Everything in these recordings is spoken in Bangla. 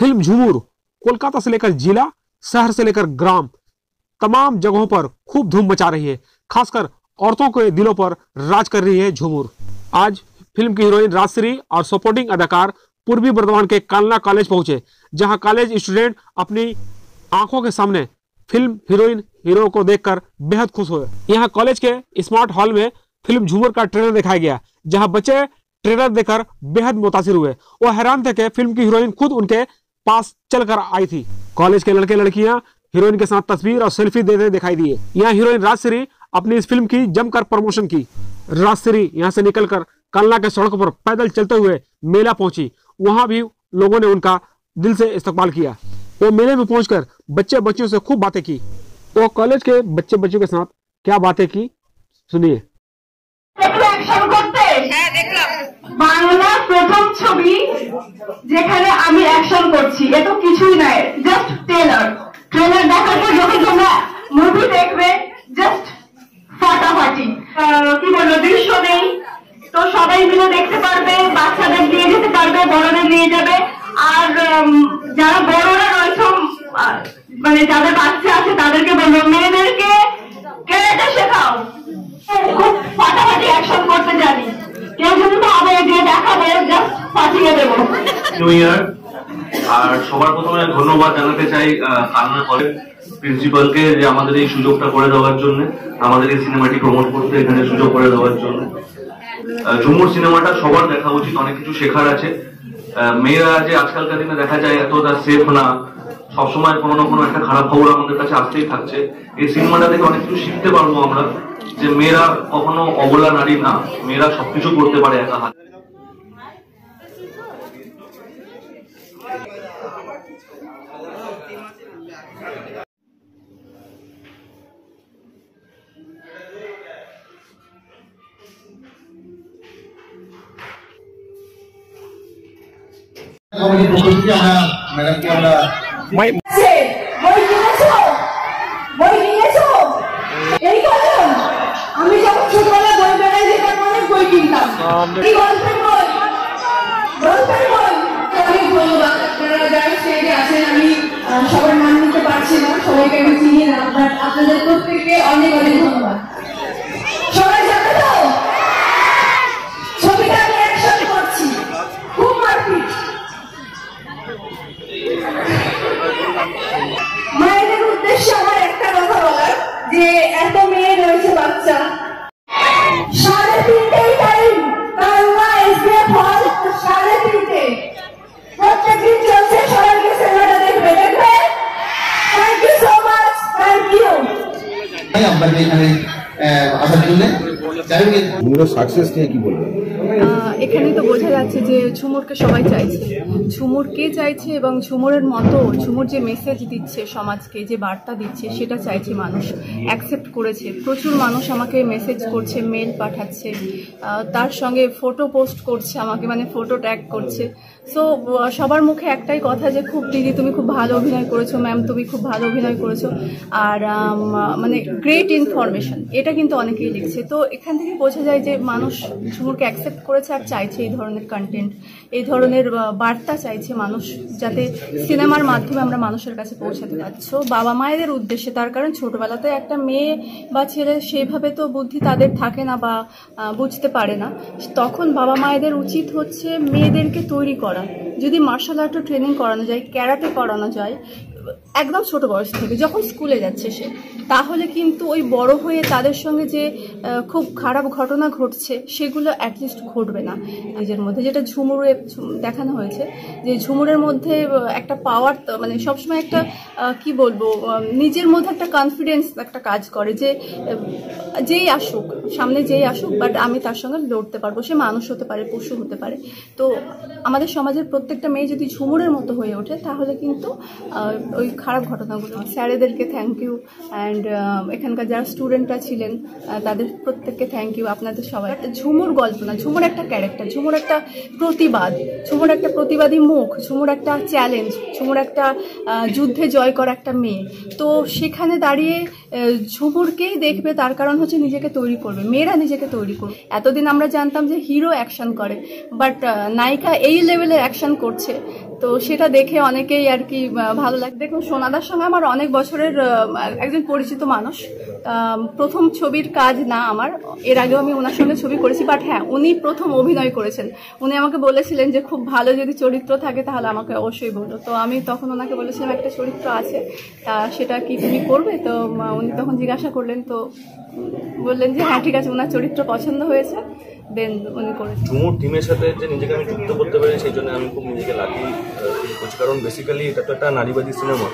फिल्म झूमर कोलकाता से लेकर जिला, शहर से लेकर ग्राम, तमाम जगहों पर खूब धूम मचा रही है। खासकर औरतों के दिलों पर राज कर रही है झूमर। आज फिल्म की हीरोइन राजश्री और सपोर्टिंग अदाकार पूर्वी बर्धमान के कालना कॉलेज पहुंचे, जहां कॉलेज स्टूडेंट अपनी आंखों के सामने फिल्म हीरोइन हीरो को देखकर बेहद खुश हुए। यहाँ कॉलेज के स्मार्ट हॉल में फिल्म झूमर का ट्रेलर दिखाया गया, जहां बच्चे ट्रेलर देखकर बेहद मुतासिर हुए। वो हैरान थे कि फिल्म की हीरोइन खुद उनके पास चलकर आई थी। कॉलेज के लड़के लड़कियां हीरोइन के साथ तस्वीर और सेल्फी देते दिखाई दिए। यहाँ हीरोइन राजश्री अपनी इस फिल्म की जमकर प्रमोशन की। राजश्री यहाँ से निकलकर कालना के सड़कों पर पैदल चलते हुए मेला पहुंची। वहां भी लोगों ने उनका दिल से इस्तकबाल किया। वो मेले में पहुंचकर बच्चे बच्चियों से खूब बातें की। वो कॉलेज के बच्चे बच्चों के साथ क्या बातें की, सुनिए। বাংলা প্রথম ছবি যেখানে আমি অ্যাকশন করছি, এ তো কিছুই নাই, জাস্ট ট্রেলার দেখার পর যখন তোমরা মুভি দেখবে জাস্ট ফাটাফাটি কি বলবো, দৃশ্য নেই তো সবাই মিলে দেখতে পারবে, বাচ্চাদের নিয়ে যেতে পারবে, বড়দের নিয়ে যাবে। আর যারা বড়রা রয়েছে মানে যাদের বাচ্চা আছে তাদেরকে বলবো মেয়েদেরকে ক্যারেক্টার শেখাও, খুব ফাটাফাটি অ্যাকশন করতে জানি। কেউ যদি ভাবে যে দেখাবে জাস্ট পাঠিয়ে দেবো। New year. আর সবার প্রথমে ধন্যবাদ জানাতে চাই কালনা কলেজ প্রিন্সিপালকে যে আমাদের এই সুযোগটা করে দেওয়ার জন্য, আমাদের এই সিনেমাটি প্রমোট করতে এখানে সুযোগ করে দেওয়ার জন্য। ঝুমুর সিনেমাটা সবার দেখা উচিত, অনেক কিছু শেখার আছে। মেয়েরা যে আজকালকার দিনে দেখা যায় এতটা সেফ না, সবসময় কোনো না কোনো একটা খারাপ খবর আমাদের কাছে আসতেই থাকছে। এই সিনেমাটা থেকে অনেক কিছু শিখতে পারবো আমরা, যে মেয়েরা কখনো অবলা নারী না, মেয়েরা সবকিছু করতে পারে একা হাতে। আমি যখন ছোটবেলায় বই বেড়াই যেতাম, অনেক বই কিনতাম। অনেক ধন্যবাদ আপনারা যারা স্টেজে আছেন। আমি সবার নাম নিতে পারছি না, সবাইকে আমি চিনি না, বাট আপনাদের প্রত্যেককে অনেক অনেক ধন্যবাদ। সবাই জানে তো ছবিটা আমি অ্যাকশন করছি, খুব মারপিট। মায়েদের উদ্দেশ্যে আমার একটা কথা বলার, যে এত মেয়ে রয়েছে বাচ্চা, 3:30 টাইম কালনা এসবিএফ হল 3:30 প্রত্যেকদিন চলছে। সবাইকে সিনেমাটা দেখবে। Thank you so much, thank you. আপনাকে এখানে আসার জন্য সাকসেস নিয়ে কি বলবেন? এখানে তো বোঝা যাচ্ছে যে ঝুমুরকে সবাই চাইছে, ঝুমুর কে চাইছে এবং ঝুমুরের মতো ঝুমুর যে মেসেজ দিচ্ছে সমাজকে, যে বার্তা দিচ্ছে, সেটা চাইছে মানুষ, অ্যাকসেপ্ট করেছে। প্রচুর মানুষ আমাকে মেসেজ করছে, মেল পাঠাচ্ছে, তার সঙ্গে ফটো পোস্ট করছে আমাকে, মানে ফটো ট্যাগ করছে। সো সবার মুখে একটাই কথা যে খুব দিদি তুমি খুব ভালো অভিনয় করেছো, ম্যাম তুমি খুব ভালো অভিনয় করেছো, আর মানে গ্রেট ইনফরমেশন, এটা কিন্তু অনেকেই লিখছে। তো এখান থেকে বোঝা যায় যে মানুষ ঝুমুরকে অ্যাকসেপ্ট করেছে আর চাইছে এই ধরনের কন্টেন্ট, এই ধরনের বার্তা চাইছে মানুষ, যাতে সিনেমার মাধ্যমে আমরা মানুষের কাছে পৌঁছাতে পারছো বাবা মায়েদের উদ্দেশ্যে। তার কারণ ছোটবেলাতে একটা মেয়ে বা ছেলে সেইভাবে তো বুদ্ধি তাদের থাকে না বা বুঝতে পারে না, তখন বাবা মায়েদের উচিত হচ্ছে মেয়েদেরকে তৈরি করা। যদি মার্শাল আর্টও ট্রেনিং করানো যায়, ক্যারাটে করানো যায় একদম ছোট বয়স থেকে, যখন স্কুলে যাচ্ছে সে, তাহলে কিন্তু ওই বড় হয়ে তাদের সঙ্গে যে খুব খারাপ ঘটনা ঘটছে সেগুলো অ্যাটলিস্ট ঘটবে না নিজের মধ্যে। যেটা ঝুমুরে দেখানো হয়েছে, যে ঝুমুরের মধ্যে একটা পাওয়ার, মানে সবসময় একটা কি বলবো, নিজের মধ্যে একটা কনফিডেন্স একটা কাজ করে, যে যেই আসুক সামনে, যেই আসুক, বাট আমি তার সঙ্গে লড়তে পারবো। সে মানুষ হতে পারে, পশু হতে পারে। তো আমাদের সমাজের প্রত্যেকটা মেয়ে যদি ঝুমুরের মতো হয়ে ওঠে, তাহলে কিন্তু ওই খারাপ ঘটনাগুলো। স্যারেদেরকে থ্যাংক ইউ, অ্যান্ড এখানকার যারা স্টুডেন্টরা ছিলেন তাদের প্রত্যেককে থ্যাংক ইউ। আপনাদের সবাই, ঝুমুর গল্প না, ঝুমুর একটা ক্যারেক্টার, ঝুমুর একটা প্রতিবাদ, ঝুমুর একটা প্রতিবাদী মুখ, ঝুমুর একটা চ্যালেঞ্জ, ঝুমুর একটা যুদ্ধে জয় করা একটা মেয়ে। তো সেখানে দাঁড়িয়ে ঝুমুরকেই দেখবে, তার কারণ হচ্ছে নিজেকে তৈরি করবে, মেয়েরা নিজেকে তৈরি করবে। এতদিন আমরা জানতাম যে হিরো অ্যাকশন করে, বাট নায়িকা এই লেভেলের অ্যাকশন করছে, তো সেটা দেখে অনেকেই আর কি ভালো লাগে। দেখুন, সোনাদার সঙ্গে আমার অনেক বছরের একজন পরিচিত মানুষ। প্রথম ছবির কাজ না আমার, এর আগেও আমি ওনার সঙ্গে ছবি করেছি, বাট হ্যাঁ, উনি প্রথম অভিনয় করেছেন। উনি আমাকে বলেছিলেন যে খুব ভালো যদি চরিত্র থাকে তাহলে আমাকে অবশ্যই বলো। তো আমি তখন ওনাকে বলেছিলাম একটা চরিত্র আছে, তা সেটা কি তুমি করবে? তো উনি তখন জিজ্ঞাসা করলেন, তো বললেন যে হ্যাঁ ঠিক আছে, ওনার চরিত্র পছন্দ হয়েছে, দেন উনি করেছেন। ঝুমুর টিমের সাথে যে নিজেকে আমি যুক্ত করতে পারি সেই জন্য আমি খুব নিজেকে লাকি ফিল করছি, কারণ বেসিক্যালি এটা তো একটা নারীবাদী সিনেমা,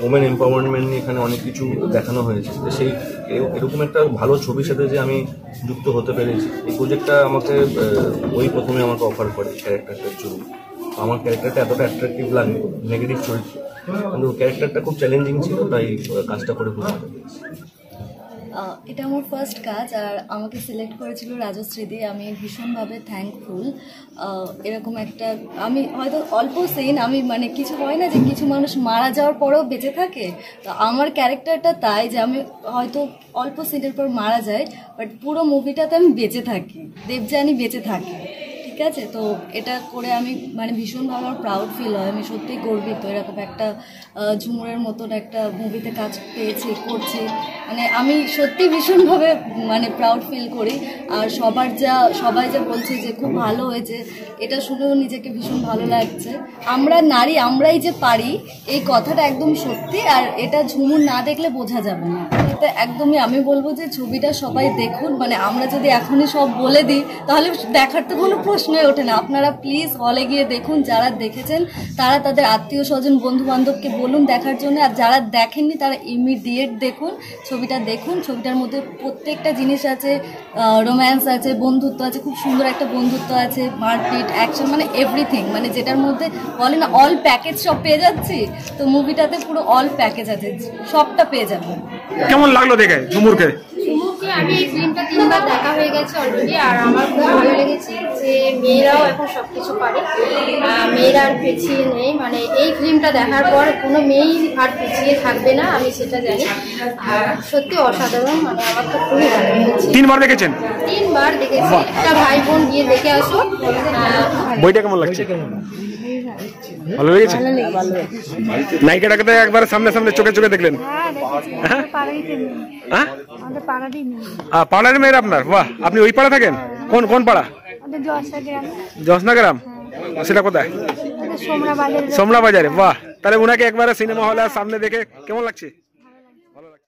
ওমেন এম্পাওয়ারমেন্ট নিয়ে এখানে অনেক কিছু দেখানো হয়েছে। সেই এরকম একটা ভালো ছবির সাথে যে আমি যুক্ত হতে পেরেছি, এই প্রজেক্টটা আমাকে ওই প্রথমে আমাকে অফার করে ক্যারেক্টারটার জন্য। আমার ক্যারেক্টারটা এতটা অ্যাট্রাকটিভ লাগে, নেগেটিভ চরিত্র, কিন্তু ক্যারেক্টারটা খুব চ্যালেঞ্জিং ছিল, তাই কাজটা করে খুব মজা পেয়েছি। এটা আমার ফার্স্ট কাজ, আর আমাকে সিলেক্ট করেছিল রাজশ্রীদি। আমি ভীষণভাবে থ্যাঙ্কফুল। এরকম একটা, আমি হয়তো অল্প সিন, আমি মানে কিছু হয় না যে কিছু মানুষ মারা যাওয়ার পরেও বেঁচে থাকে, তো আমার ক্যারেক্টারটা তাই যে আমি হয়তো অল্প সিনের পর মারা যাই, বাট পুরো মুভিটাতে আমি বেঁচে থাকি, দেবযানী বেঁচে থাকি। ঠিক আছে, তো এটা করে আমি মানে ভীষণভাবে আমার প্রাউড ফিল হয়। আমি সত্যিই গর্বিত এরকম একটা ঝুমুরের মতন একটা মুভিতে কাজ পেয়েছি, করছি। মানে আমি সত্যি ভীষণভাবে মানে প্রাউড ফিল করি। আর সবাই যা বলছে যে খুব ভালো হয়েছে, এটা শুনেও নিজেকে ভীষণ ভালো লাগছে। আমরা নারী, আমরাই যে পারি, এই কথাটা একদম সত্যি। আর এটা ঝুমুর না দেখলে বোঝা যাবে না। এটা একদমই আমি বলবো যে ছবিটা সবাই দেখুন। মানে আমরা যদি এখনই সব বলে দিই তাহলে দেখার তো কোনো প্রশ্নই ওঠে না। আপনারা প্লিজ হলে গিয়ে দেখুন, যারা দেখেছেন তারা তাদের আত্মীয় স্বজন বন্ধু বান্ধবকে বলুন দেখার জন্য, আর যারা দেখেননি তারা ইমিডিয়েট দেখুন, ছবিটা দেখুন। ছবিটার মধ্যে প্রত্যেকটা জিনিস আছে, রোম্যান্স আছে, বন্ধুত্ব আছে, খুব সুন্দর একটা বন্ধুত্ব আছে, মারপিট, অ্যাকশন, মানে এভরিথিং, মানে যেটার মধ্যে বলে না অল প্যাকেজ সব পেয়ে যাচ্ছি, তো মুভিটাতে পুরো অল প্যাকেজ আছে, সবটা পেয়ে যাবেন। কেমন লাগলো দেখে ঝুমুরকে? ঝুমুরকে আমি এই ফিল্মটা 3বার দেখা হয়ে গেছে অলরেডি, আর আমার খুব ভালো লেগেছে যে মেয়েরাও এখন সব কিছু পারে, মেয়েরা আর পিছিয়ে নেই। মানে এই ফিল্মটা দেখার পর কোনো মেয়েই আর পিছিয়ে থাকবে না, আমি সেটা জানি। আর সত্যি অসাধারণ, মানে আমার তো খুবই ভালো লেগেছে। 3বার দেখেছেন? 3বার দেখেছি। একটা ভাই বোন গিয়ে দেখে আসো। বইটা কেমন লাগছে? ভালো লেগেছে? নায়িকাটাকে তো একবার সামনে সামনে চোখে চোখে দেখলেন? হ্যাঁ, পাড়ার মেয়ের আপনার? বাহ, আপনি ওই পাড়া থাকেন? কোন পাড়া? জসনা গ্রাম। সেটা কোথায়? সোমরা বাজারে। বাহ, তাহলে উনাকে একবার সিনেমা হলে সামনে দেখে কেমন লাগছে?